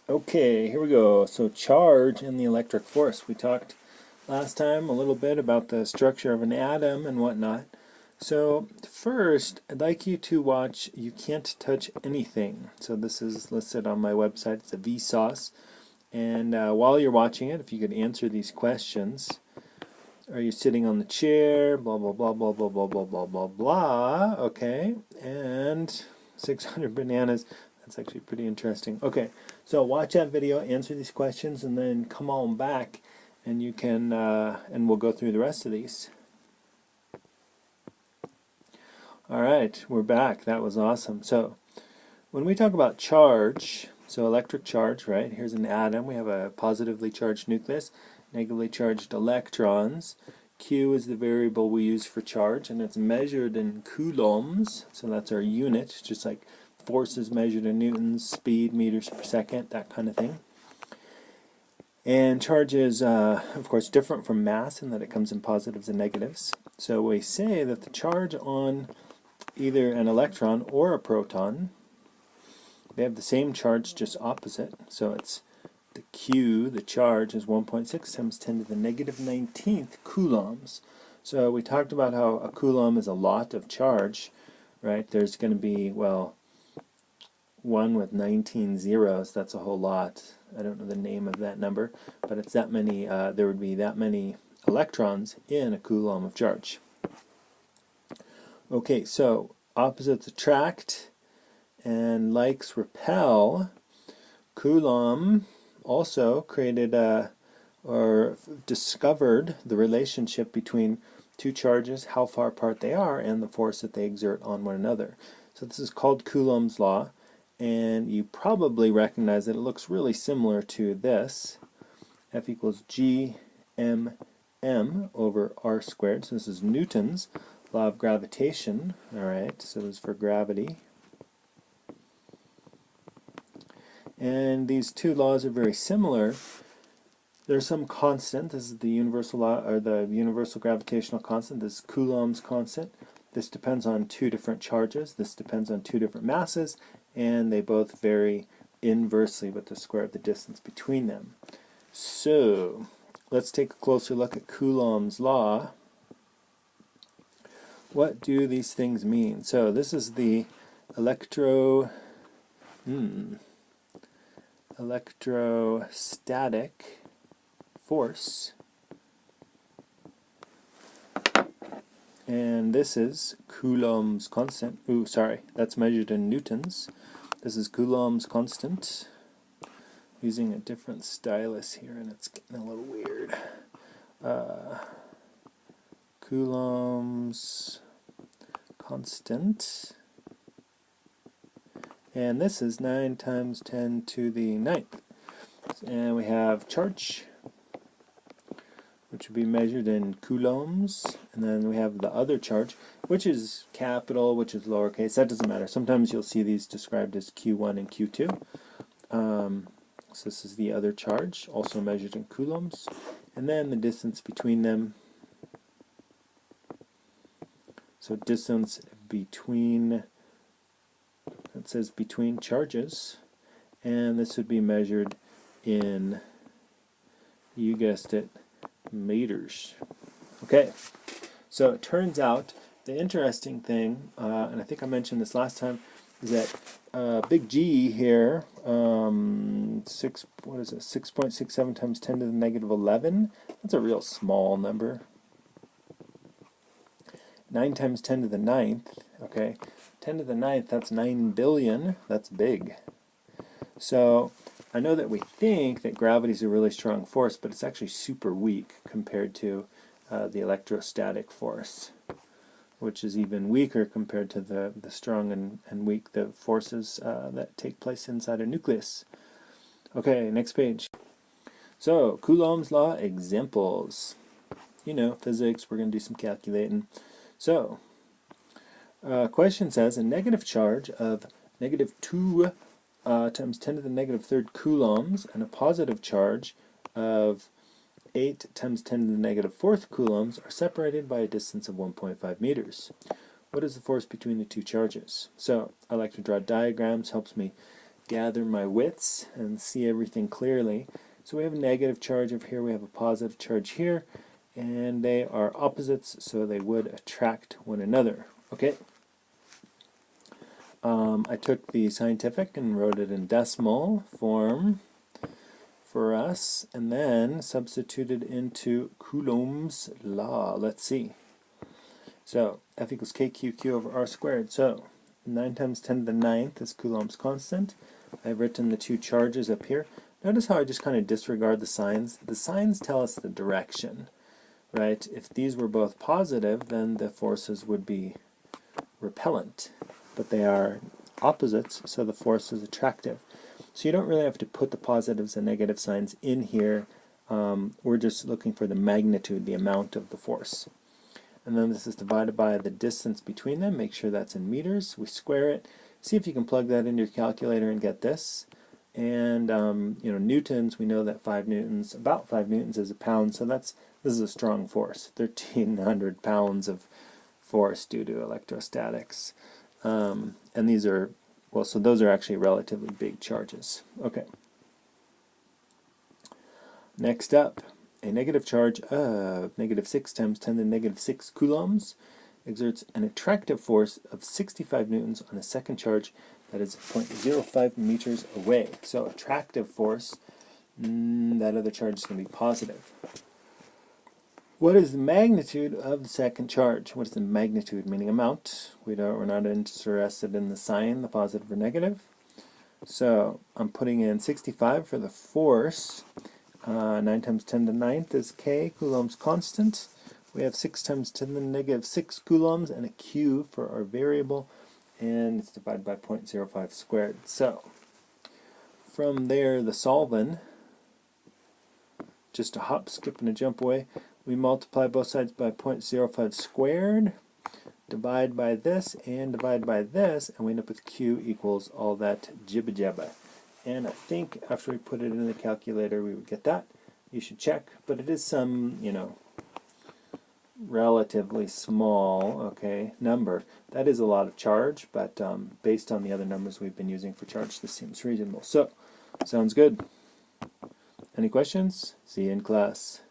Okay, here we go. So charge and the electric force. We talked last time a little bit about the structure of an atom and whatnot. So first, I'd like you to watch You Can't Touch Anything. So this is listed on my website. It's a Vsauce. And while you're watching it, if you could answer these questions. Are you sitting on the chair? Blah, blah, blah, blah, blah, blah, blah, blah, blah, blah. Okay. And 600 bananas. That's actually pretty interesting. Okay. So watch that video, answer these questions, and then come on back and you can, and we'll go through the rest of these. All right. We're back. That was awesome. So when we talk about charge, so electric charge, right? Here's an atom. We have a positively charged nucleus, negatively charged electrons. Q is the variable we use for charge, and it's measured in coulombs. So that's our unit, just like force is measured in newtons, speed, meters per second, that kind of thing. And charge is, of course, different from mass in that it comes in positives and negatives. So we say that the charge on either an electron or a proton, they have the same charge, just opposite. So it's the Q, the charge, is 1.6 times 10 to the negative 19th coulombs. So we talked about how a coulomb is a lot of charge, right? There's going to be, well, 1 with 19 zeros. That's a whole lot. I don't know the name of that number, but it's that many, there would be that many electrons in a coulomb of charge. Okay, so opposites attract and likes repel. Coulomb also created or discovered the relationship between two charges, how far apart they are, and the force that they exert on one another. So this is called Coulomb's law, and you probably recognize that it looks really similar to this. F equals G m m over r squared. So this is Newton's law of gravitation. All right, so this is for gravity. And these two laws are very similar. There's some constant. This is the universal law, or the universal gravitational constant. This is Coulomb's constant. This depends on two different charges. This depends on two different masses, and they both vary inversely with the square of the distance between them. So let's take a closer look at Coulomb's law. What do these things mean? So this is the electrostatic force, and this is Coulomb's constant. Ooh, sorry, that's measured in newtons. This is Coulomb's constant. Using a different stylus here, and it's getting a little weird. Coulomb's constant, and this is 9 times 10 to the 9th. And we have charge, which would be measured in coulombs, and then we have the other charge, which is capital, which is lowercase. That doesn't matter. Sometimes you'll see these described as Q1 and Q2. So this is the other charge, also measured in coulombs, and then the distance between them. So distance between, it says between charges, and this would be measured in, you guessed it, meters. Okay, so it turns out the interesting thing, and I think I mentioned this last time, is that big G here, 6.67 times 10 to the negative 11, that's a real small number. 9 times 10 to the 9th, okay, 10 to the 9th, that's 9 billion, that's big. So I know that we think that gravity is a really strong force, but it's actually super weak compared to the electrostatic force, which is even weaker compared to the strong and weak the forces that take place inside a nucleus. Okay, next page. So, Coulomb's law examples. You know, physics, we're going to do some calculating. So, question says, a negative charge of negative 2 times 10 to the negative 3rd coulombs and a positive charge of 8 times 10 to the negative 4th coulombs are separated by a distance of 1.5 meters. What is the force between the two charges? So I like to draw diagrams, helps me gather my wits and see everything clearly. So we have a negative charge over here, we have a positive charge here, and they are opposites, so they would attract one another. Okay. I took the scientific and wrote it in decimal form for us, and then substituted into Coulomb's law. Let's see. So F equals KQQ over R squared. So 9 times 10 to the ninth is Coulomb's constant. I've written the two charges up here. Notice how I just kind of disregard the signs. The signs tell us the direction, right? If these were both positive, then the forces would be repellent, but they are opposites, so the force is attractive. So you don't really have to put the positives and negative signs in here. We're just looking for the magnitude, the amount of the force. And then this is divided by the distance between them. Make sure that's in meters. We square it. See if you can plug that into your calculator and get this. And newtons, we know that 5 newtons, about 5 newtons is a pound, so this is a strong force. 1,300 pounds of force due to electrostatics. And these are, well, so those are actually relatively big charges. Okay. Next up, a negative charge of negative 6 times 10 to the negative 6 coulombs exerts an attractive force of 65 newtons on a second charge that is 0.05 meters away. So attractive force, that other charge is going to be positive. What is the magnitude of the second charge? What is the magnitude, meaning amount? We're not interested in the sign, the positive or negative. So I'm putting in 65 for the force. 9 times 10 to the ninth is K, Coulomb's constant. We have 6 times 10 to the negative 6 coulombs and a Q for our variable, and it's divided by 0.05 squared. So from there, the solvent, just a hop, skip, and a jump away, we multiply both sides by 0.05 squared, divide by this, and divide by this, and we end up with Q equals all that jibba jabba. And I think after we put it in the calculator, we would get that. You should check, but it is some, relatively small, okay, number. That is a lot of charge, but based on the other numbers we've been using for charge, this seems reasonable. So, sounds good. Any questions? See you in class.